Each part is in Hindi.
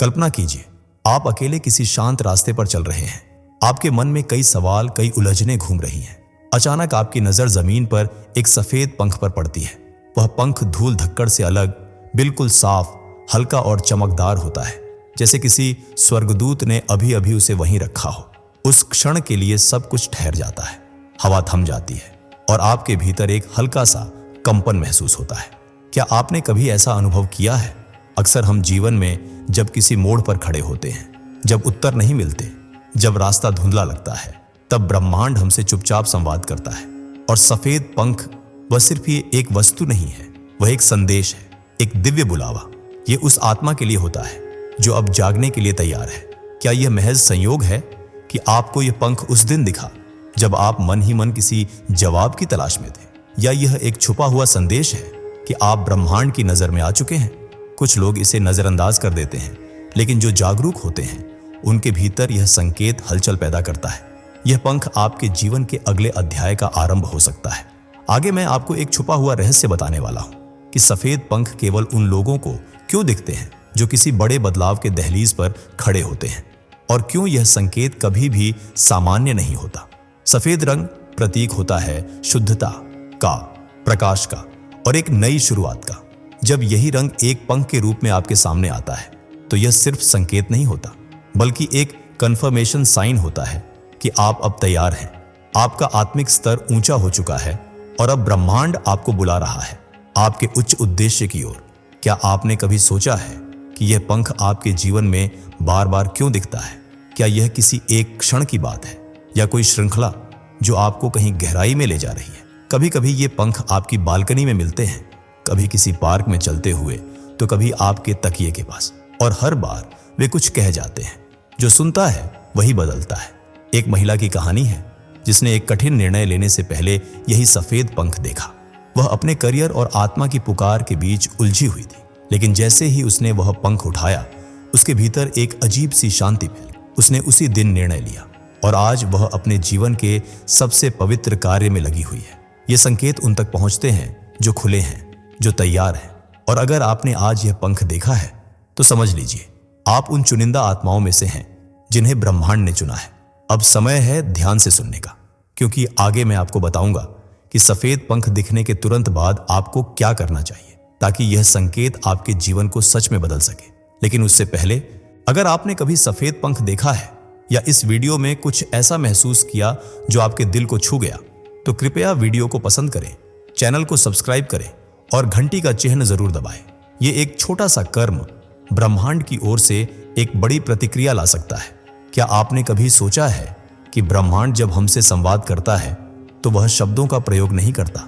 कल्पना कीजिए, आप अकेले किसी शांत रास्ते पर चल रहे हैं। आपके मन में कई सवाल, कई उलझनें घूम रही हैं। अचानक आपकी नजर जमीन पर एक सफेद पंख पर पड़ती है। वह पंख धूल धक्कड़ से अलग, बिल्कुल साफ, हल्का और चमकदार होता है, जैसे किसी स्वर्गदूत ने अभी अभी उसे वहीं रखा हो। उस क्षण के लिए सब कुछ ठहर जाता है, हवा थम जाती है और आपके भीतर एक हल्का सा कंपन महसूस होता है। क्या आपने कभी ऐसा अनुभव किया है? अक्सर हम जीवन में जब किसी मोड़ पर खड़े होते हैं, जब उत्तर नहीं मिलते, जब रास्ता धुंधला लगता है, तब ब्रह्मांड हमसे चुपचाप संवाद करता है। और सफेद पंख वह सिर्फ ये एक वस्तु नहीं है, वह एक संदेश है, एक दिव्य बुलावा। ये उस आत्मा के लिए होता है जो अब जागने के लिए तैयार है। क्या यह महज संयोग है कि आपको यह पंख उस दिन दिखा जब आप मन ही मन किसी जवाब की तलाश में थे? या यह एक छुपा हुआ संदेश है कि आप ब्रह्मांड की नजर में आ चुके हैं? कुछ लोग इसे नजरअंदाज कर देते हैं, लेकिन जो जागरूक होते हैं उनके भीतर यह संकेत हलचल पैदा करता है। यह पंख आपके जीवन के अगले अध्याय का आरंभ हो सकता है। आगे मैं आपको एक छुपा हुआ रहस्य बताने वाला हूं कि सफेद पंख केवल उन लोगों को क्यों दिखते हैं जो किसी बड़े बदलाव के दहलीज पर खड़े होते हैं, और क्यों यह संकेत कभी भी सामान्य नहीं होता। सफेद रंग प्रतीक होता है शुद्धता का, प्रकाश का और एक नई शुरुआत का। जब यही रंग एक पंख के रूप में आपके सामने आता है तो यह सिर्फ संकेत नहीं होता, बल्कि एक कंफर्मेशन साइन होता है कि आप अब तैयार हैं। आपका आत्मिक स्तर ऊंचा हो चुका है और अब ब्रह्मांड आपको बुला रहा है आपके उच्च उद्देश्य की ओर। क्या आपने कभी सोचा है कि यह पंख आपके जीवन में बार बार क्यों दिखता है? क्या यह किसी एक क्षण की बात है या कोई श्रृंखला जो आपको कहीं गहराई में ले जा रही है? कभी कभी ये पंख आपकी बालकनी में मिलते हैं, कभी किसी पार्क में चलते हुए, तो कभी आपके तकिए के पास, और हर बार वे कुछ कह जाते हैं। जो सुनता है वही बदलता है। एक महिला की कहानी है जिसने एक कठिन निर्णय लेने से पहले यही सफेद पंख देखा। वह अपने करियर और आत्मा की पुकार के बीच उलझी हुई थी, लेकिन जैसे ही उसने वह पंख उठाया, उसके भीतर एक अजीब सी शांति फैली। उसने उसी दिन निर्णय लिया और आज वह अपने जीवन के सबसे पवित्र कार्य में लगी हुई है। ये संकेत उन तक पहुंचते हैं जो खुले हैं, जो तैयार हैं। और अगर आपने आज यह पंख देखा है तो समझ लीजिए आप उन चुनिंदा आत्माओं में से हैं जिन्हें ब्रह्मांड ने चुना है। अब समय है ध्यान से सुनने का, क्योंकि आगे मैं आपको बताऊंगा कि सफेद पंख दिखने के तुरंत बाद आपको क्या करना चाहिए ताकि यह संकेत आपके जीवन को सच में बदल सके। लेकिन उससे पहले, अगर आपने कभी सफेद पंख देखा है या इस वीडियो में कुछ ऐसा महसूस किया जो आपके दिल को छू गया, तो कृपया वीडियो को पसंद करें, चैनल को सब्सक्राइब करें और घंटी का चिन्ह जरूर दबाएं। ये एक छोटा सा कर्म ब्रह्मांड की ओर से एक बड़ी प्रतिक्रिया ला सकता है। क्या आपने कभी सोचा है कि ब्रह्मांड जब हमसे संवाद करता है तो वह शब्दों का प्रयोग नहीं करता,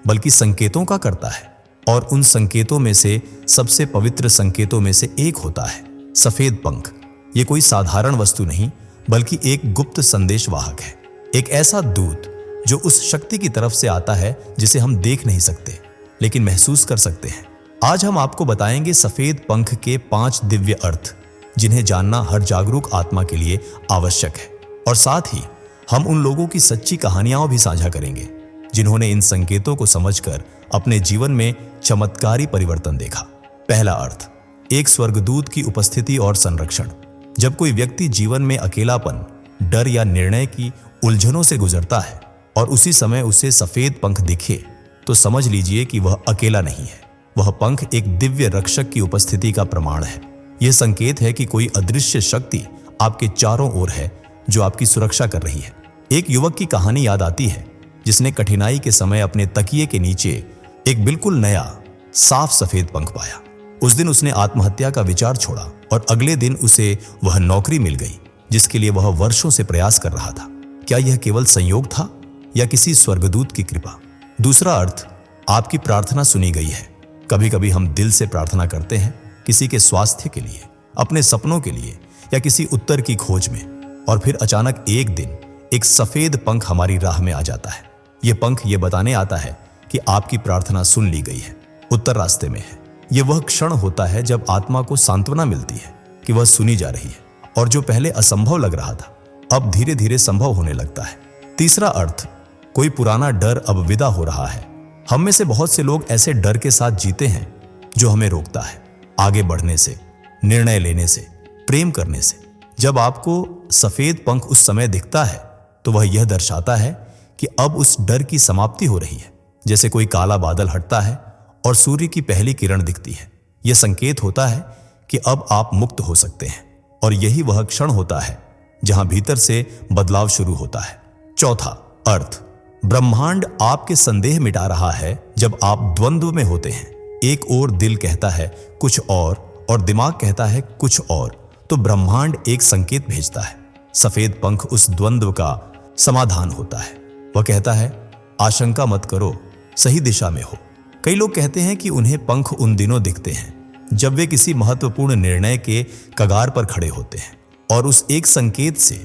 बल्कि संकेतों का करता है? और उन संकेतों में से सबसे पवित्र संकेतों में से एक होता है सफेद पंख। ये कोई साधारण वस्तु नहीं, बल्कि एक गुप्त संदेशवाहक है, एक ऐसा दूत जो उस शक्ति की तरफ से आता है जिसे हम देख नहीं सकते, लेकिन महसूस कर सकते हैं। आज हम आपको बताएंगे सफेद पंख के 5 दिव्य अर्थ, जिन्हें जानना हर जागरूक आत्मा के लिए आवश्यक है। और साथ ही हम उन लोगों की सच्ची कहानियां भी साझा करेंगे जिन्होंने इन संकेतों को समझकर अपने जीवन में चमत्कारी परिवर्तन देखा। पहला अर्थ, एक स्वर्गदूत की उपस्थिति और संरक्षण। जब कोई व्यक्ति जीवन में अकेलापन, डर या निर्णय की उलझनों से गुजरता है और उसी समय उसे सफेद पंख दिखे, तो समझ लीजिए कि वह अकेला नहीं है। वह पंख एक दिव्य रक्षक की उपस्थिति का प्रमाण है। यह संकेत है कि कोई अदृश्य शक्ति आपके चारों ओर है जो आपकी सुरक्षा कर रही है। एक युवक की कहानी याद आती है जिसने कठिनाई के समय अपने तकिए के नीचे एक बिल्कुल नया साफ सफेद पंख पाया। उस दिन उसने आत्महत्या का विचार छोड़ा और अगले दिन उसे वह नौकरी मिल गई जिसके लिए वह वर्षों से प्रयास कर रहा था। क्या यह केवल संयोग था या किसी स्वर्गदूत की कृपा? दूसरा अर्थ, आपकी प्रार्थना सुनी गई है। कभी कभी हम दिल से प्रार्थना करते हैं, किसी के स्वास्थ्य के लिए, अपने सपनों के लिए या किसी उत्तर की खोज में, और फिर अचानक एक दिन एक सफेद पंख हमारी राह में आ जाता है। यह पंख यह बताने आता है कि आपकी प्रार्थना सुन ली गई है, उत्तर रास्ते में है। यह वह क्षण होता है जब आत्मा को सांत्वना मिलती है कि वह सुनी जा रही है और जो पहले असंभव लग रहा था अब धीरे धीरे संभव होने लगता है। तीसरा अर्थ, कोई पुराना डर अब विदा हो रहा है। हम में से बहुत से लोग ऐसे डर के साथ जीते हैं जो हमें रोकता है आगे बढ़ने से, निर्णय लेने से प्रेम करने से। जब आपको सफेद पंख उस समय दिखता है तो वह यह दर्शाता है कि अब उस डर की समाप्ति हो रही है। जैसे कोई काला बादल हटता है और सूर्य की पहली किरण दिखती है। यह संकेत होता है कि अब आप मुक्त हो सकते हैं, और यही वह क्षण होता है जहां भीतर से बदलाव शुरू होता है। चौथा, अर्थ। ब्रह्मांड आपके संदेह मिटा रहा है जब आप द्वंद्व में होते हैं। एक ओर दिल कहता है कुछ और दिमाग कहता है कुछ और, तो ब्रह्मांड एक संकेत भेजता है। सफेद पंख उस द्वंद्व का समाधान होता है। वह कहता है आशंका मत करो, सही दिशा में हो। कई लोग कहते हैं कि उन्हें पंख उन दिनों दिखते हैं जब वे किसी महत्वपूर्ण निर्णय के कगार पर खड़े होते हैं, और उस एक संकेत से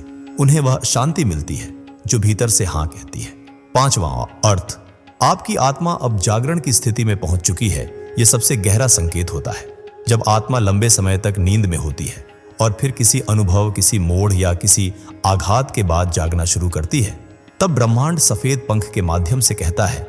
उन्हें वह शांति मिलती है जो भीतर से हां कहती है। पांचवां, अर्थ। आपकी आत्मा अब जागरण की स्थिति में पहुंच चुकी है। यह सबसे गहरा संकेत होता है। जब आत्मा लंबे समय तक नींद में होती है और फिर किसी अनुभव, किसी मोड़ या किसी आघात के बाद जागना शुरू करती है, तब ब्रह्मांड सफेद पंख के माध्यम से कहता है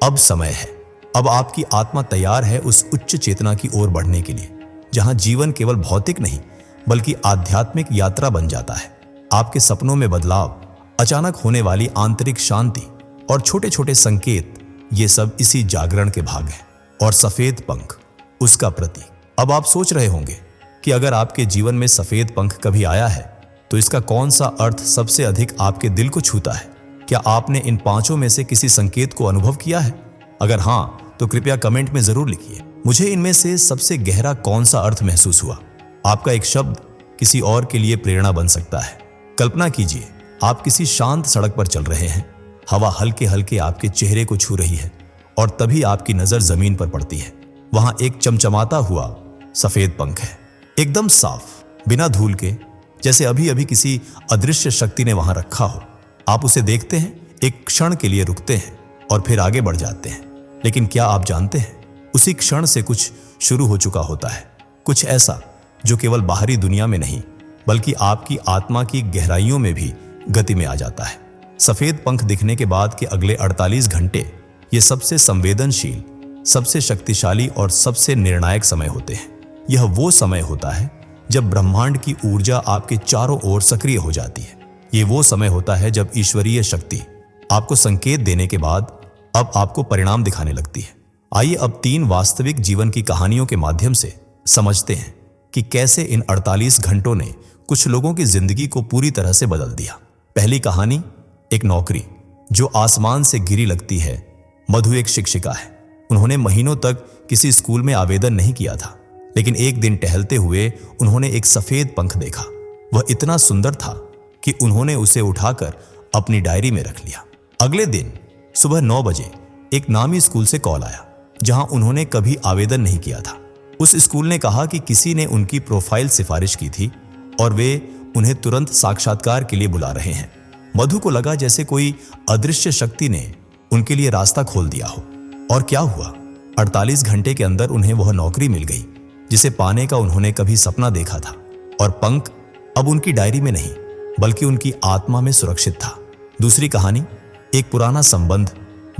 अब समय है। अब आपकी आत्मा तैयार है उस उच्च चेतना की ओर बढ़ने के लिए, जहां जीवन केवल भौतिक नहीं बल्कि आध्यात्मिक यात्रा बन जाता है। आपके सपनों में बदलाव, अचानक होने वाली आंतरिक शांति और छोटे छोटे संकेत, ये सब इसी जागरण के भाग हैं। और सफेद पंख उसका प्रतीक। अब आप सोच रहे होंगे कि अगर आपके जीवन में सफेद पंख कभी आया है तो इसका कौन सा अर्थ सबसे अधिक आपके दिल को छूता है। क्या आपने इन पांचों में से किसी संकेत को अनुभव किया है? अगर हां, तो कृपया कमेंट में जरूर लिखिए मुझे इनमें से सबसे गहरा कौन सा अर्थ महसूस हुआ। आपका एक शब्द किसी और के लिए प्रेरणा बन सकता है। कल्पना कीजिए आप किसी शांत सड़क पर चल रहे हैं, हवा हल्के हल्के आपके चेहरे को छू रही है, और तभी आपकी नजर जमीन पर पड़ती है। वहां एक चमचमाता हुआ सफेद पंख है, एकदम साफ, बिना धूल के, जैसे अभी अभी किसी अदृश्य शक्ति ने वहां रखा हो। आप उसे देखते हैं, एक क्षण के लिए रुकते हैं और फिर आगे बढ़ जाते हैं। लेकिन क्या आप जानते हैं, उसी क्षण से कुछ शुरू हो चुका होता है, कुछ ऐसा जो केवल बाहरी दुनिया में नहीं बल्कि आपकी आत्मा की गहराइयों में भी गति में आ जाता है। सफेद पंख दिखने के बाद के अगले 48 घंटे ये सबसे संवेदनशील, सबसे शक्तिशाली और सबसे निर्णायक समय होते हैं। यह वो समय होता है जब ब्रह्मांड की ऊर्जा आपके चारों ओर सक्रिय हो जाती है। ये वो समय होता है जब ईश्वरीय शक्ति आपको संकेत देने के बाद अब आपको परिणाम दिखाने लगती है। आइए अब 3 वास्तविक जीवन की कहानियों के माध्यम से समझते हैं कि कैसे इन 48 घंटों ने कुछ लोगों की जिंदगी को पूरी तरह से बदल दिया। पहली कहानी, एक नौकरी जो आसमान से गिरी लगती है। मधु एक शिक्षिका है। उन्होंने महीनों तक किसी स्कूल में आवेदन नहीं किया था, लेकिन एक दिन टहलते हुए उन्होंने एक सफेद पंख देखा। वह इतना सुंदर था कि उन्होंने उसे उठाकर अपनी डायरी में रख लिया। अगले दिन सुबह 9 बजे एक नामी स्कूल से कॉल आया जहां उन्होंने कभी आवेदन नहीं किया था। उस स्कूल ने कहा कि किसी ने उनकी प्रोफाइल सिफारिश की थी और वे उन्हें तुरंत साक्षात्कार के लिए बुला रहे हैं। मधु को लगा जैसे कोई अदृश्य शक्ति ने उनके लिए रास्ता खोल दिया हो। और क्या हुआ, 48 घंटे के अंदर उन्हें वह नौकरी मिल गई जिसे पाने का उन्होंने कभी सपना देखा था। और पंख अब उनकी डायरी में नहीं बल्कि उनकी आत्मा में सुरक्षित था। दूसरी कहानी, एक पुराना संबंध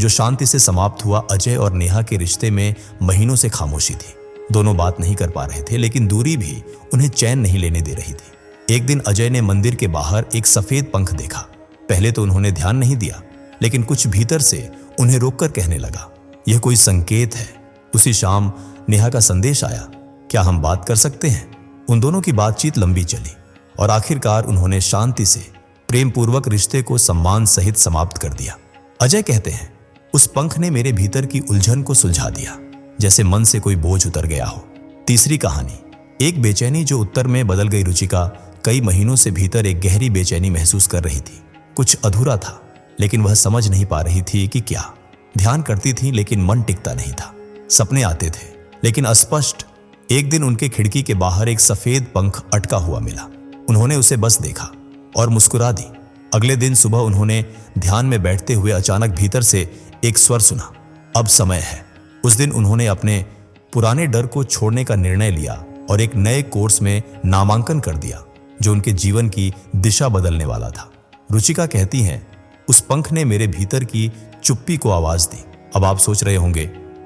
जो शांति से समाप्त हुआ। अजय और नेहा के रिश्ते में महीनों से खामोशी थी। दोनों बात नहीं कर पा रहे थे, लेकिन दूरी भी उन्हें चैन नहीं लेने दे रही थी। एक दिन अजय ने मंदिर के बाहर एक सफेद पंख देखा। पहले तो उन्होंने ध्यान नहीं दिया, लेकिन कुछ भीतर से उन्हें रोककर कहने लगा, यह कोई संकेत है। उसी शाम नेहा का संदेश आया, क्या हम बात कर सकते हैं? उन दोनों की बातचीत लंबी चली और आखिरकार उन्होंने शांति से प्रेम पूर्वक रिश्ते को सम्मान सहित समाप्त कर दिया। अजय कहते हैं, उस पंख ने मेरे भीतर की उलझन को सुलझा दिया, जैसे मन से कोई बोझ उतर गया हो। तीसरी कहानी, एक बेचैनी जो उत्तर में बदल गई। रुचिका कई महीनों से भीतर एक गहरी बेचैनी महसूस कर रही थी। कुछ अधूरा था, लेकिन वह समझ नहीं पा रही थी कि क्या। ध्यान करती थी लेकिन मन टिकता नहीं था। सपने आते थे लेकिन अस्पष्ट। एक दिन उनके खिड़की के बाहर एक सफेद पंख अटका हुआ मिला। उन्होंने उसे बस देखा और मुस्कुरा दी। अगले दिन सुबह उन्होंने ध्यान में बैठते हुए अचानक भीतर से एक स्वर सुना, अब समय है। उस दिन उन्होंने अपने पुराने डर को छोड़ने का निर्णय लिया और एक नए कोर्स में नामांकन कर दिया जो उनके जीवन की दिशा बदलने वाला था। रुचिका कहती हैं, उस पंख ने मेरे भीतर की चुप्पी को आवाज दी। अब आप सोच रहे होंगे,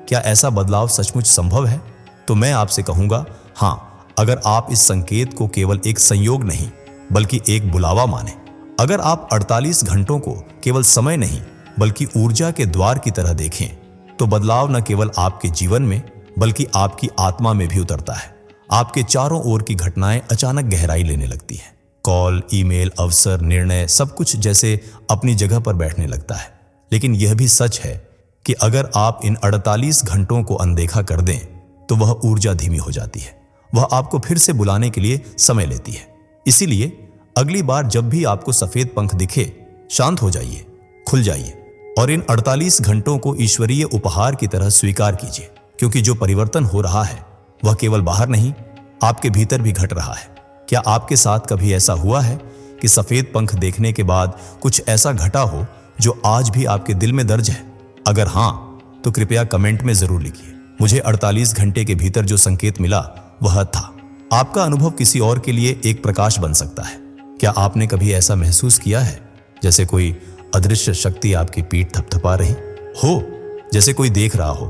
क्या ऐसा बदलाव सचमुच संभव है? तो मैं आपसे कहूंगा, हाँ, अगर आप इस संकेत को केवल एक संयोग नहीं बल्कि एक बुलावा माने, अगर आप 48 घंटों को केवल समय नहीं बल्कि ऊर्जा के द्वार की तरह देखें, तो बदलाव न केवल आपके जीवन में बल्कि आपकी आत्मा में भी उतरता है। आपके चारों ओर की घटनाएं अचानक गहराई लेने लगती हैं। कॉल, ईमेल, अवसर, निर्णय, सब कुछ जैसे अपनी जगह पर बैठने लगता है। लेकिन यह भी सच है कि अगर आप इन 48 घंटों को अनदेखा कर दें तो वह ऊर्जा धीमी हो जाती है। वह आपको फिर से बुलाने के लिए समय लेती है। इसीलिए अगली बार जब भी आपको सफेद पंख दिखे, शांत हो जाइए, खुल जाइए और इन 48 घंटों को ईश्वरीय उपहार की तरह स्वीकार कीजिए, क्योंकि जो परिवर्तन हो रहा है वह केवल बाहर नहीं, आपके भीतर भी घट रहा है। क्या आपके साथ कभी ऐसा हुआ है कि सफेद पंख देखने के बाद कुछ ऐसा घटा हो जो आज भी आपके दिल में दर्ज है? अगर हाँ, तो कृपया कमेंट में जरूर लिखिए। मुझे 48 घंटे के भीतर जो संकेत मिला वह था। आपका अनुभव किसी और के लिए एक प्रकाश बन सकता है। क्या आपने कभी ऐसा महसूस किया है जैसे कोई अदृश्य शक्ति आपकी पीठ थपथपा रही हो, जैसे कोई देख रहा हो,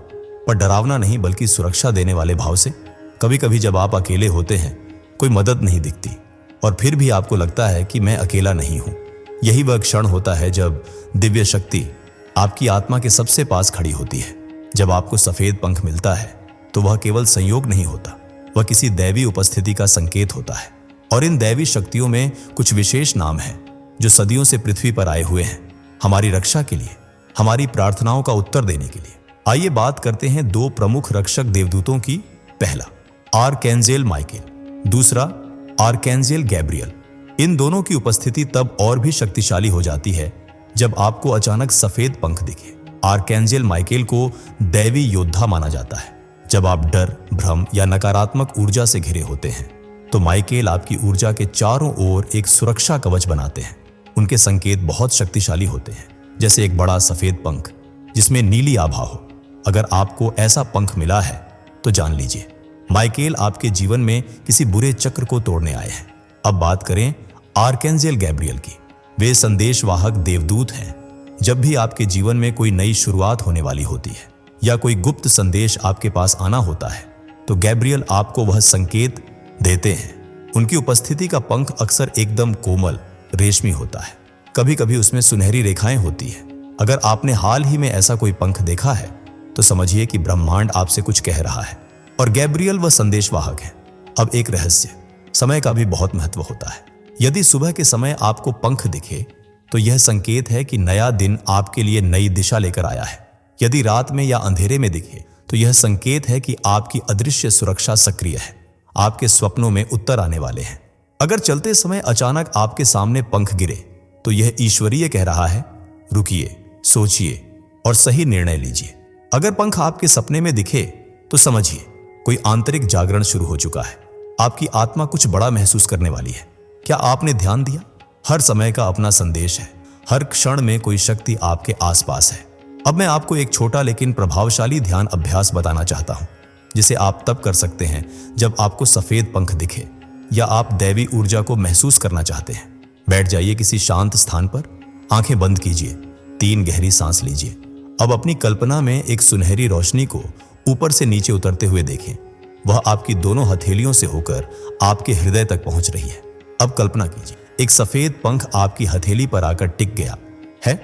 पर डरावना नहीं बल्कि सुरक्षा देने वाले भाव से? कभी कभी जब आप अकेले होते हैं, कोई मदद नहीं दिखती और फिर भी आपको लगता है कि मैं अकेला नहीं हूं। यही वह क्षण होता है जब दिव्य शक्ति आपकी आत्मा के सबसे पास खड़ी होती है। जब आपको सफेद पंख मिलता है तो वह केवल संयोग नहीं होता, वह किसी दैवी उपस्थिति का संकेत होता है। और इन दैवी शक्तियों में कुछ विशेष नाम हैं जो सदियों से पृथ्वी पर आए हुए हैं, हमारी रक्षा के लिए, हमारी प्रार्थनाओं का उत्तर देने के लिए। आइए बात करते हैं दो प्रमुख रक्षक देवदूतों की। पहला, आर्कएंजेल माइकेल, दूसरा आर्कएंजेल गैब्रियल। इन दोनों की उपस्थिति तब और भी शक्तिशाली हो जाती है जब आपको अचानक सफेद पंख दिखे। आर्कएंजेल माइकेल को दैवी योद्धा माना जाता है। जब आप डर, भ्रम या नकारात्मक ऊर्जा से घिरे होते हैं तो माइकेल आपकी ऊर्जा के चारों ओर एक सुरक्षा कवच बनाते हैं। उनके संकेत बहुत शक्तिशाली होते हैं, जैसे एक बड़ा सफेद पंख जिसमें नीली आभा हो। अगर आपको ऐसा पंख मिला है तो जान लीजिए, माइकेल आपके जीवन में किसी बुरे चक्र को तोड़ने आए हैं। अब बात करें आर्कएंजेल गैब्रियल की। वे संदेशवाहक देवदूत हैं। जब भी आपके जीवन में कोई नई शुरुआत होने वाली होती है या कोई गुप्त संदेश आपके पास आना होता है तो गैब्रियल आपको वह संकेत देते हैं। उनकी उपस्थिति का पंख अक्सर एकदम कोमल, रेशमी होता है। कभी कभी उसमें सुनहरी रेखाएं होती है। अगर आपने हाल ही में ऐसा कोई पंख देखा है तो समझिए कि ब्रह्मांड आपसे कुछ कह रहा है। और गैब्रियल वह संदेशवाहक है। अब एक रहस्य, समय का भी बहुत महत्व होता है। यदि सुबह के समय आपको पंख दिखे तो यह संकेत है कि नया दिन आपके लिए नई दिशा लेकर आया है। यदि रात में या अंधेरे में दिखे तो यह संकेत है कि आपकी अदृश्य सुरक्षा सक्रिय है, आपके स्वप्नों में उत्तर आने वाले हैं। अगर चलते समय अचानक आपके सामने पंख गिरे तो यह ईश्वरीय कह रहा है, रुकिए, सोचिए और सही निर्णय लीजिए। अगर पंख आपके सपने में दिखे तो समझिए कोई आंतरिक जागरण शुरू हो चुका है। आपकी आत्मा कुछ बड़ा महसूस करने वाली है। क्या आपने ध्यान दिया? हर समय का अपना संदेश है। हर क्षण में कोई शक्ति आपके आसपास है। अब मैं आपको एक छोटा लेकिन प्रभावशाली ध्यान अभ्यास बताना चाहता हूं, जिसे आप तब कर सकते हैं जब आपको सफेद पंख दिखे या आप दैवी ऊर्जा को महसूस करना चाहते हैं। बैठ जाइए किसी शांत स्थान पर, आंखें बंद कीजिए, 3 गहरी सांस लीजिए। अब अपनी कल्पना में एक सुनहरी रोशनी को ऊपर से नीचे उतरते हुए देखें। वह आपकी दोनों हथेलियों से होकर आपके हृदय तक पहुंच रही है। अब कल्पना कीजिए एक सफेद पंख आपकी हथेली पर आकर टिक गया है।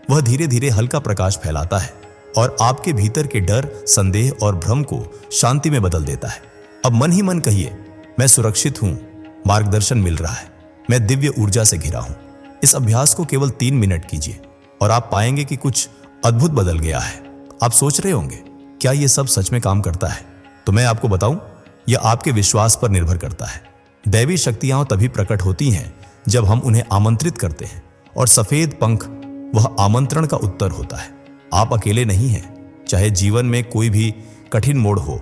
वह धीरे धीरे हल्का प्रकाश फैलाता है और आपके भीतर के डर, संदेह और भ्रम को शांति में बदल देता है। अब मन ही मन कहिए, मैं सुरक्षित हूं, मार्गदर्शन मिल रहा है, मैं दिव्य ऊर्जा से घिरा हूं। इस अभ्यास को केवल 3 मिनट कीजिए और आप पाएंगे कि कुछ अद्भुत बदल गया है। आप सोच रहे होंगे, क्या यह सब सच में काम करता है? तो मैं आपको बताऊं, यह आपके विश्वास पर निर्भर करता है। दैवी शक्तियां तभी प्रकट होती हैं जब हम उन्हें आमंत्रित करते हैं, और सफेद पंख वह आमंत्रण का उत्तर होता है। आप अकेले नहीं हैं, चाहे जीवन में कोई भी कठिन मोड़ हो।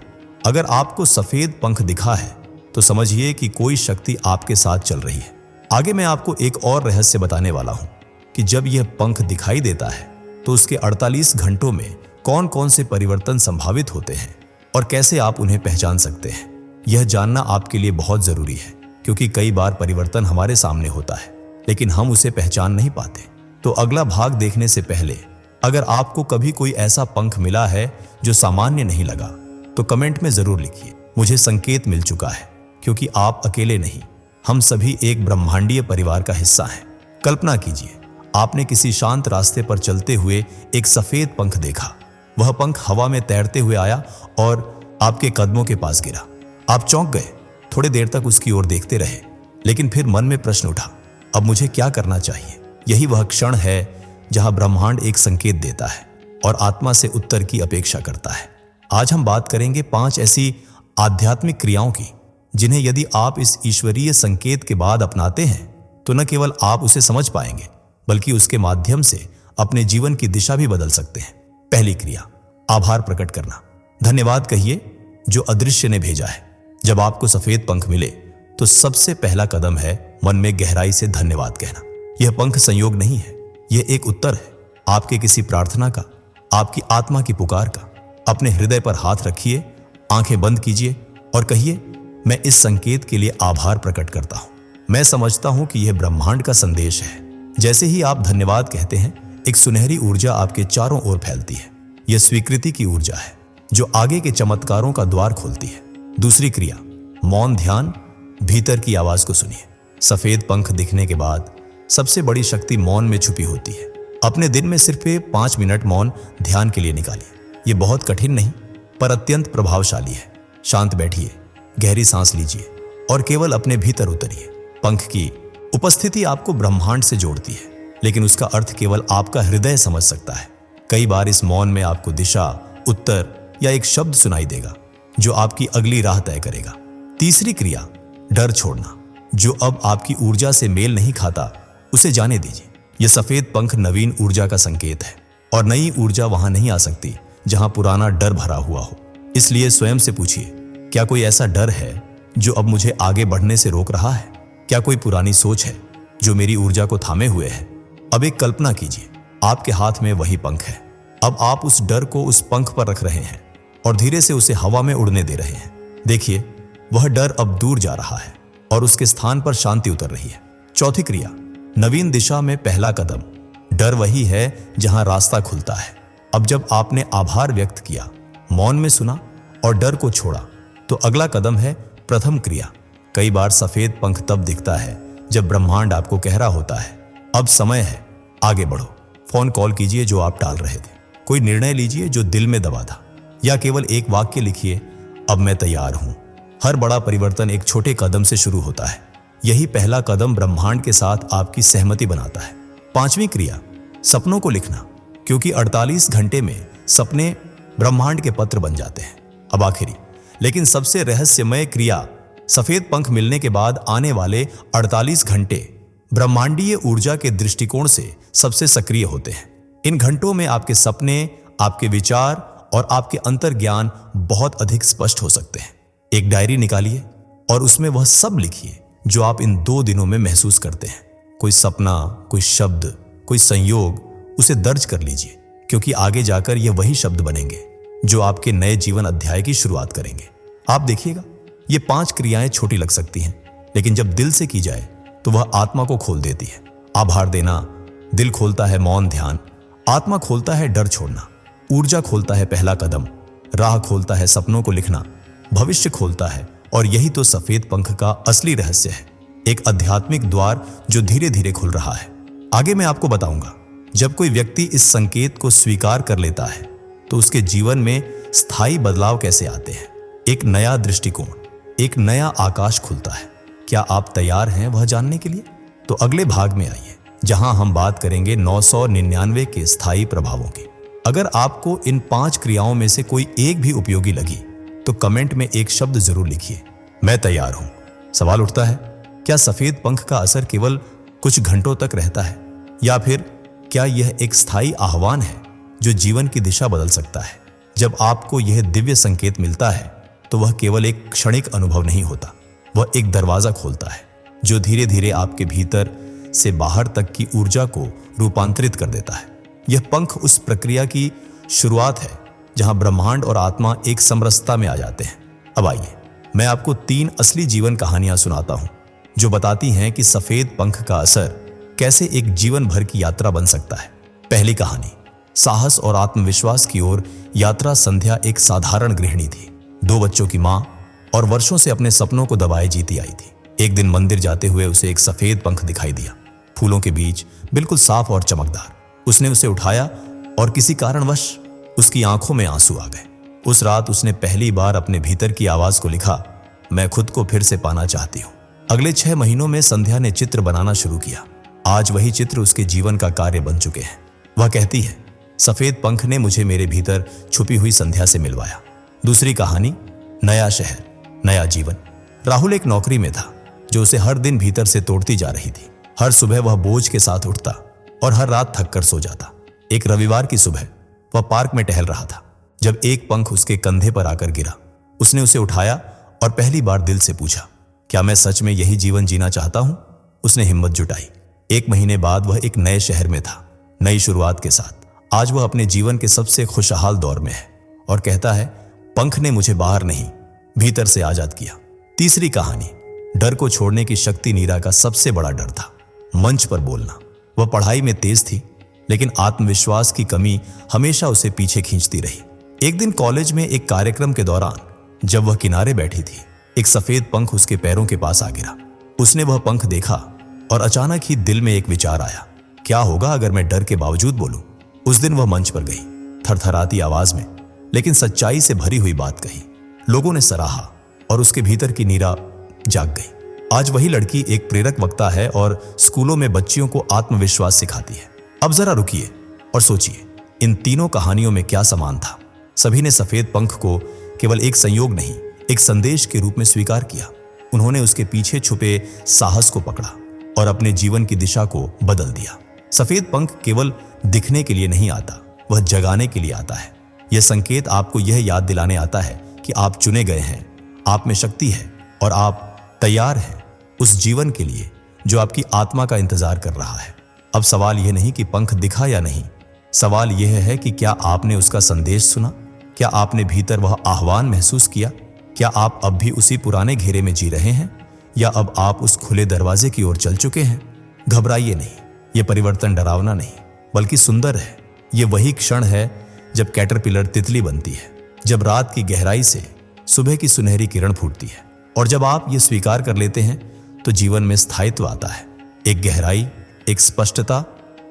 अगर आपको सफेद पंख दिखा है तो समझिए कि कोई शक्ति आपके साथ चल रही है। आगे मैं आपको एक और रहस्य बताने वाला हूं कि जब यह पंख दिखाई देता है तो उसके 48 घंटों में कौन कौन से परिवर्तन संभावित होते हैं और कैसे आप उन्हें पहचान सकते हैं। यह जानना आपके लिए बहुत जरूरी है, क्योंकि कई बार परिवर्तन हमारे सामने होता है लेकिन हम उसे पहचान नहीं पाते। तो अगला भाग देखने से पहले, अगर आपको कभी कोई ऐसा पंख मिला है जो सामान्य नहीं लगा तो कमेंट में जरूर लिखिए, मुझे संकेत मिल चुका है। क्योंकि आप अकेले नहीं, हम सभी एक ब्रह्मांडीय परिवार का हिस्सा हैं। कल्पना कीजिए, आपने किसी शांत रास्ते पर चलते हुए एक सफेद पंख देखा। वह पंख हवा में तैरते हुए आया और आपके कदमों के पास गिरा। आप चौंक गए, थोड़ी देर तक उसकी ओर देखते रहे, लेकिन फिर मन में प्रश्न उठा, अब मुझे क्या करना चाहिए? यही वह क्षण है जहां ब्रह्मांड एक संकेत देता है और आत्मा से उत्तर की अपेक्षा करता है। आज हम बात करेंगे 5 ऐसी आध्यात्मिक क्रियाओं की जिन्हें यदि आप इस ईश्वरीय संकेत के बाद अपनाते हैं तो न केवल आप उसे समझ पाएंगे, बल्कि उसके माध्यम से अपने जीवन की दिशा भी बदल सकते हैं। पहली क्रिया, आभार प्रकट करना। धन्यवाद कहिए जो अदृश्य ने भेजा है। जब आपको सफेद पंख मिले तो सबसे पहला कदम है मन में गहराई से धन्यवाद कहना। यह पंख संयोग नहीं है, यह एक उत्तर है आपके किसी प्रार्थना का, आपकी आत्मा की पुकार का। अपने हृदय पर हाथ रखिए, आंखें बंद कीजिए और कहिए, मैं इस संकेत के लिए आभार प्रकट करता हूं। मैं समझता हूं कि यह ब्रह्मांड का संदेश है। जैसे ही आप धन्यवाद कहते हैं, एक सुनहरी ऊर्जा आपके चारों ओर फैलती है। यह स्वीकृति की ऊर्जा है जो आगे के चमत्कारों का द्वार खोलती है। दूसरी क्रिया, मौन ध्यान। भीतर की आवाज को सुनिए। सफेद पंख दिखने के बाद सबसे बड़ी शक्ति मौन में छुपी होती है। अपने दिन में सिर्फ 5 मिनट मौन ध्यान के लिए निकालिए। यह बहुत कठिन नहीं, पर अत्यंत प्रभावशाली है। शांत बैठिए, गहरी सांस लीजिए और केवल अपने भीतर उतरिए। पंख की उपस्थिति आपको ब्रह्मांड से जोड़ती है, लेकिन उसका अर्थ केवल आपका हृदय समझ सकता है। कई बार इस मौन में आपको दिशा, उत्तर या एक शब्द सुनाई देगा जो आपकी अगली राह तय करेगा। तीसरी क्रिया, डर छोड़ना। जो अब आपकी ऊर्जा से मेल नहीं खाता उसे जाने दीजिए। यह सफेद पंख नवीन ऊर्जा का संकेत है और नई ऊर्जा वहां नहीं आ सकती जहां पुराना डर भरा हुआ हो। इसलिए स्वयं से पूछिए, क्या कोई ऐसा डर है जो अब मुझे आगे बढ़ने से रोक रहा है? क्या कोई पुरानी सोच है जो मेरी ऊर्जा को थामे हुए है? अब एक कल्पना कीजिए, आपके हाथ में वही पंख है। अब आप उस डर को उस पंख पर रख रहे हैं और धीरे से उसे हवा में उड़ने दे रहे हैं। देखिए, वह डर अब दूर जा रहा है और उसके स्थान पर शांति उतर रही है। चौथी क्रिया, नवीन दिशा में पहला कदम। डर वही है जहां रास्ता खुलता है। अब जब आपने आभार व्यक्त किया, मौन में सुना और डर को छोड़ा, तो अगला कदम है प्रथम क्रिया। कई बार सफेद पंख तब दिखता है जब ब्रह्मांड आपको कह रहा होता है, अब समय है, आगे बढ़ो। फोन कॉल कीजिए जो आप टाल रहे थे, कोई निर्णय लीजिए जो दिल में दबा था, या केवल एक वाक्य लिखिए, अब मैं तैयार हूं। हर बड़ा परिवर्तन एक छोटे कदम से शुरू होता है। यही पहला कदम ब्रह्मांड के साथ आपकी सहमति बनाता है। पांचवी क्रिया, सपनों को लिखना, क्योंकि 48 घंटे में सपने ब्रह्मांड के पत्र बन जाते हैं। अब आखिरी लेकिन सबसे रहस्यमय क्रिया, सफेद पंख मिलने के बाद आने वाले 48 घंटे ब्रह्मांडीय ऊर्जा के दृष्टिकोण से सबसे सक्रिय होते हैं। इन घंटों में आपके सपने, आपके विचार और आपके अंतर्ज्ञान बहुत अधिक स्पष्ट हो सकते हैं। एक डायरी निकालिए और उसमें वह सब लिखिए जो आप इन 2 दिनों में महसूस करते हैं। कोई सपना, कोई शब्द, कोई संयोग, उसे दर्ज कर लीजिए, क्योंकि आगे जाकर ये वही शब्द बनेंगे जो आपके नए जीवन अध्याय की शुरुआत करेंगे। आप देखिएगा, ये 5 क्रियाएं छोटी लग सकती हैं, लेकिन जब दिल से की जाए तो वह आत्मा को खोल देती है। आभार देना, दिल खोलता है मौन ध्यान, आत्मा खोलता है डर छोड़ना, ऊर्जा खोलता है पहला कदम, राह खोलता है सपनों को लिखना, भविष्य खोलता है। और यही तो सफेद पंख का असली रहस्य है, एक आध्यात्मिक द्वार जो धीरे धीरे खुल रहा है। आगे मैं आपको बताऊंगा, जब कोई व्यक्ति इस संकेत को स्वीकार कर लेता है तो उसके जीवन में स्थायी बदलाव कैसे आते हैं। एक नया दृष्टिकोण, एक नया आकाश खुलता है। क्या आप तैयार हैं वह जानने के लिए? तो अगले भाग में आइए, जहां हम बात करेंगे 999 के स्थायी प्रभावों की। अगर आपको इन 5 क्रियाओं में से कोई एक भी उपयोगी लगी तो कमेंट में एक शब्द जरूर लिखिए, मैं तैयार हूं। सवाल उठता है, क्या सफेद पंख का असर केवल कुछ घंटों तक रहता है, या फिर क्या यह एक स्थायी आह्वान है जो जीवन की दिशा बदल सकता है? जब आपको यह दिव्य संकेत मिलता है तो वह केवल एक क्षणिक अनुभव नहीं होता, वह एक दरवाजा खोलता है जो धीरे धीरे आपके भीतर से बाहर तक की ऊर्जा को रूपांतरित कर देता है। यह पंख उस प्रक्रिया की शुरुआत है जहां ब्रह्मांड और आत्मा एक समरसता में आ जाते हैं। अब आइए, मैं आपको 3 असली जीवन कहानियां सुनाता हूं जो बताती हैं कि सफेद पंख का असर कैसे एक जीवन भर की यात्रा बन सकता है। पहली कहानी, साहस और आत्मविश्वास की ओर यात्रा। संध्या एक साधारण गृहिणी थी, 2 बच्चों की मां। और वर्षों से अपने सपनों को दबाए जीती आई थी। एक दिन मंदिर जाते हुए उसे एक सफेद पंख दिखाई दिया, फूलों के बीच, बिल्कुल साफ और चमकदार। उसने उसे उठाया और किसी कारणवश उसकी आंखों में आंसू आ गए। उस रात उसने पहली बार अपने भीतर की आवाज को लिखा, मैं खुद को फिर से पाना चाहती हूँ। अगले 6 महीनों में संध्या ने चित्र बनाना शुरू किया। आज वही चित्र उसके जीवन का कार्य बन चुके हैं। वह कहती है, सफेद पंख ने मुझे मेरे भीतर छुपी हुई संध्या से मिलवाया। दूसरी कहानी, नया शहर, नया जीवन। राहुल एक नौकरी में था जो उसे हर दिन भीतर से तोड़ती जा रही थी। हर सुबह वह बोझ के साथ उठता और हर रात थक कर सो जाता। एक रविवार की सुबह वह पार्क में टहल रहा था जब एक पंख उसके कंधे पर आकर गिरा। उसने उसे उठाया और पहली बार दिल से पूछा, क्या मैं सच में यही जीवन जीना चाहता हूं? उसने हिम्मत जुटाई। 1 महीने बाद वह एक नए शहर में था, नई शुरुआत के साथ। आज वह अपने जीवन के सबसे खुशहाल दौर में है और कहता है, पंख ने मुझे बाहर नहीं, भीतर से आजाद किया। तीसरी कहानी, डर को छोड़ने की शक्ति। नीरा का सबसे बड़ा डर था मंच पर बोलना। वह पढ़ाई में तेज थी, लेकिन आत्मविश्वास की कमी हमेशा उसे पीछे खींचती रही। एक दिन कॉलेज में एक कार्यक्रम के दौरान जब वह किनारे बैठी थी, एक सफेद पंख उसके पैरों के पास आ गिरा। उसने वह पंख देखा और अचानक ही दिल में एक विचार आया, क्या होगा अगर मैं डर के बावजूद बोलूं? उस दिन वह मंच पर गई, थरथराती आवाज में, लेकिन सच्चाई से भरी हुई बात कही। लोगों ने सराहा और उसके भीतर की नीरा जाग गई। आज वही लड़की एक प्रेरक वक्ता है और स्कूलों में बच्चियों को आत्मविश्वास सिखाती है। अब जरा रुकिए और सोचिए, इन तीनों कहानियों में क्या समान था? सभी ने सफेद पंख को केवल एक संयोग नहीं, एक संदेश के रूप में स्वीकार किया। उन्होंने उसके पीछे छुपे साहस को पकड़ा और अपने जीवन की दिशा को बदल दिया। सफेद पंख केवल दिखने के लिए नहीं आता, वह जगाने के लिए आता है। यह संकेत आपको यह याद दिलाने आता है कि आप चुने गए हैं, आप में शक्ति है और आप तैयार हैं उस जीवन के लिए जो आपकी आत्मा का इंतजार कर रहा है। अब सवाल यह नहीं कि पंख दिखा या नहीं, सवाल यह है कि क्या आपने उसका संदेश सुना? क्या आपने भीतर वह आह्वान महसूस किया? क्या आप अब भी उसी पुराने घेरे में जी रहे हैं या अब आप उस खुले दरवाजे की ओर चल चुके हैं? घबराइए नहीं, यह परिवर्तन डरावना नहीं बल्कि सुंदर है। यह वही क्षण है जब कैटरपिलर तितली बनती है, जब रात की गहराई से सुबह की सुनहरी किरण फूटती है। और जब आप ये स्वीकार कर लेते हैं तो जीवन में स्थायित्व आता है, एक गहराई, एक स्पष्टता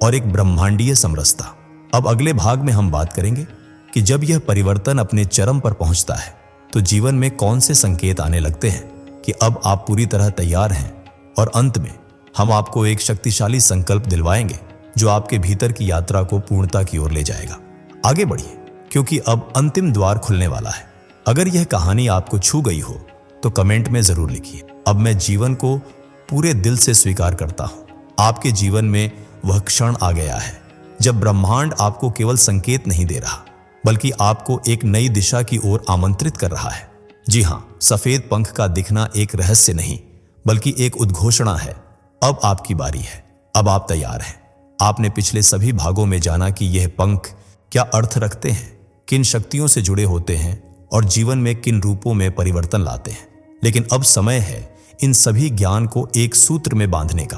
और एक ब्रह्मांडीय समरसता। अब अगले भाग में हम बात करेंगे कि जब यह परिवर्तन अपने चरम पर पहुंचता है तो जीवन में कौन से संकेत आने लगते हैं कि अब आप पूरी तरह तैयार हैं। और अंत में हम आपको एक शक्तिशाली संकल्प दिलवाएंगे जो आपके भीतर की यात्रा को पूर्णता की ओर ले जाएगा। आगे बढ़िए, क्योंकि अब अंतिम द्वार खुलने वाला है। अगर यह कहानी आपको छू गई हो तो कमेंट में जरूर लिखिए, अब मैं जीवन को पूरे दिल से स्वीकार करता हूं। आपके जीवन में वह क्षण आ गया है जब ब्रह्मांड आपको केवल संकेत नहीं दे रहा बल्कि आपको एक नई दिशा की ओर आमंत्रित कर रहा है। जी हां, सफेद पंख का दिखना एक रहस्य नहीं बल्कि एक उद्घोषणा है। अब आपकी बारी है, अब आप तैयार हैं। आपने पिछले सभी भागों में जाना कि यह पंख क्या अर्थ रखते हैं, किन शक्तियों से जुड़े होते हैं और जीवन में किन रूपों में परिवर्तन लाते हैं। लेकिन अब समय है इन सभी ज्ञान को एक सूत्र में बांधने का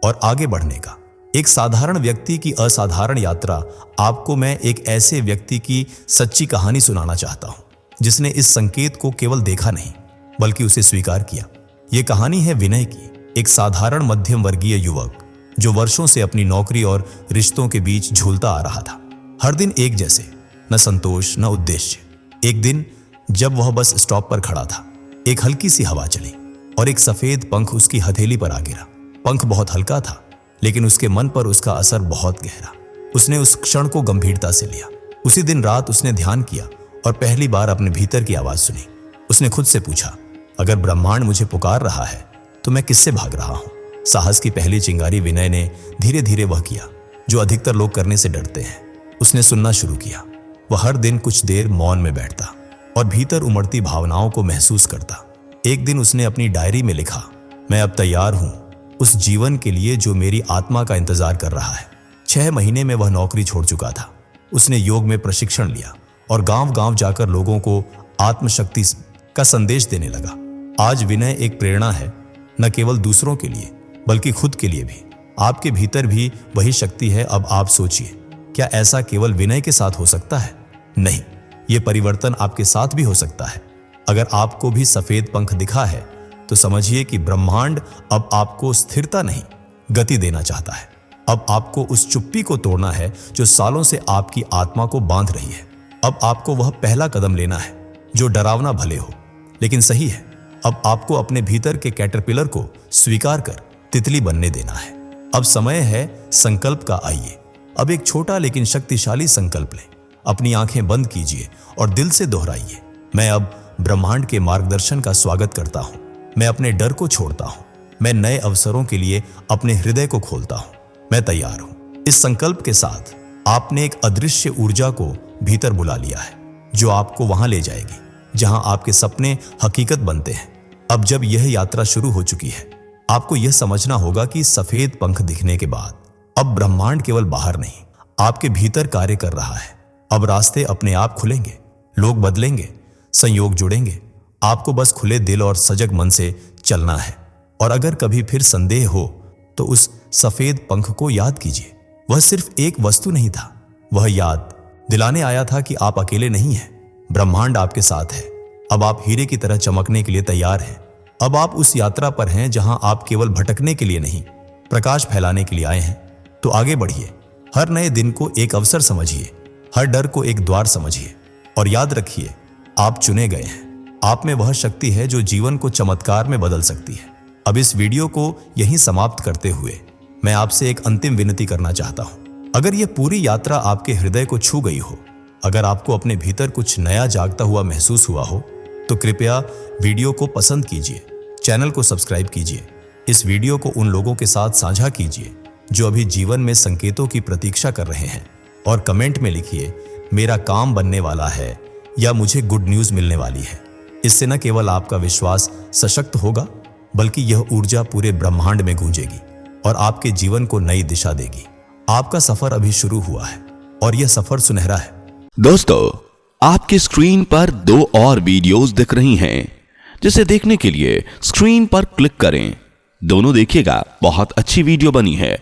और आगे बढ़ने का। एक साधारण व्यक्ति की असाधारण यात्रा। आपको मैं एक ऐसे व्यक्ति की सच्ची कहानी सुनाना चाहता हूं जिसने इस संकेत को केवल देखा नहीं बल्कि उसे स्वीकार किया। यह कहानी है विनय की, एक साधारण मध्यम वर्गीय युवक जो वर्षों से अपनी नौकरी और रिश्तों के बीच झूलता आ रहा था। हर दिन एक जैसे, न संतोष न उद्देश्य। एक दिन जब वह बस स्टॉप पर खड़ा था, एक हल्की सी हवा चली और एक सफेद पंख उसकी हथेली पर आ गिरा। पंख बहुत हल्का था लेकिन उसके मन पर उसका असर बहुत गहरा। उसने उस क्षण को गंभीरता से लिया। उसी दिन रात उसने ध्यान किया और पहली बार अपने भीतर की आवाज सुनी। उसने खुद से पूछा, अगर ब्रह्मांड मुझे पुकार रहा है तो मैं किससे भाग रहा हूं? साहस की पहली चिंगारी विनय ने धीरे धीरे वह किया जो अधिकतर लोग करने से डरते हैं। उसने सुनना शुरू किया। वह हर दिन कुछ देर मौन में बैठता और भीतर उमड़ती भावनाओं को महसूस करता। एक दिन उसने अपनी डायरी में लिखा, मैं अब तैयार हूं उस जीवन के लिए जो मेरी आत्मा का इंतजार कर रहा है। 6 महीने में वह नौकरी छोड़ चुका था। उसने योग में प्रशिक्षण लिया और गांव-गांव जाकर लोगों को आत्मशक्ति का संदेश देने लगा। आज विनय एक प्रेरणा है, न केवल दूसरों के लिए बल्कि खुद के लिए भी। आपके भीतर भी वही शक्ति है। अब आप सोचिए, क्या ऐसा केवल विनय के साथ हो सकता है? नहीं, यह परिवर्तन आपके साथ भी हो सकता है। अगर आपको भी सफेद पंख दिखा है तो समझिए कि ब्रह्मांड अब आपको स्थिरता नहीं, गति देना चाहता है। अब आपको उस चुप्पी को तोड़ना है जो सालों से आपकी आत्मा को बांध रही है। अब आपको वह पहला कदम लेना है जो डरावना भले हो लेकिन सही है। अब आपको अपने भीतर के कैटरपिलर को स्वीकार कर तितली बनने देना है। अब समय है संकल्प का। आइए अब एक छोटा लेकिन शक्तिशाली संकल्प लें। अपनी आंखें बंद कीजिए और दिल से दोहराइए, मैं अब ब्रह्मांड के मार्गदर्शन का स्वागत करता हूं। मैं अपने डर को छोड़ता हूं। मैं नए अवसरों के लिए अपने हृदय को खोलता हूं। मैं तैयार हूं। इस संकल्प के साथ आपने एक अदृश्य ऊर्जा को भीतर बुला लिया है जो आपको वहां ले जाएगी जहां आपके सपने हकीकत बनते हैं। अब जब यह यात्रा शुरू हो चुकी है, आपको यह समझना होगा कि सफेद पंख दिखने के बाद अब ब्रह्मांड केवल बाहर नहीं, आपके भीतर कार्य कर रहा है। अब रास्ते अपने आप खुलेंगे, लोग बदलेंगे, संयोग जुड़ेंगे। आपको बस खुले दिल और सजग मन से चलना है। और अगर कभी फिर संदेह हो तो उस सफेद पंख को याद कीजिए। वह सिर्फ एक वस्तु नहीं था, वह याद दिलाने आया था कि आप अकेले नहीं हैं। ब्रह्मांड आपके साथ है। अब आप हीरे की तरह चमकने के लिए तैयार हैं। अब आप उस यात्रा पर हैं जहां आप केवल भटकने के लिए नहीं, प्रकाश फैलाने के लिए आए हैं। तो आगे बढ़िए। हर नए दिन को एक अवसर समझिए, हर डर को एक द्वार समझिए और याद रखिए, आप चुने गए हैं। आप में वह शक्ति है जो जीवन को चमत्कार में बदल सकती है। अब इस वीडियो को यहीं समाप्त करते हुए मैं आपसे एक अंतिम विनती करना चाहता हूं। अगर यह पूरी यात्रा आपके हृदय को छू गई हो, अगर आपको अपने भीतर कुछ नया जागता हुआ महसूस हुआ हो, तो कृपया वीडियो को पसंद कीजिए, चैनल को सब्सक्राइब कीजिए। इस वीडियो को उन लोगों के साथ साझा कीजिए जो अभी जीवन में संकेतों की प्रतीक्षा कर रहे हैं। और कमेंट में लिखिए, मेरा काम बनने वाला है या मुझे गुड न्यूज मिलने वाली है। इससे न केवल आपका विश्वास सशक्त होगा, बल्कि यह ऊर्जा पूरे ब्रह्मांड में गूंजेगी और आपके जीवन को नई दिशा देगी। आपका सफर अभी शुरू हुआ है और यह सफर सुनहरा है। दोस्तों, आपकी स्क्रीन पर 2 और वीडियोस दिख रही हैं, जिसे देखने के लिए स्क्रीन पर क्लिक करें। दोनों देखिएगा, बहुत अच्छी वीडियो बनी है।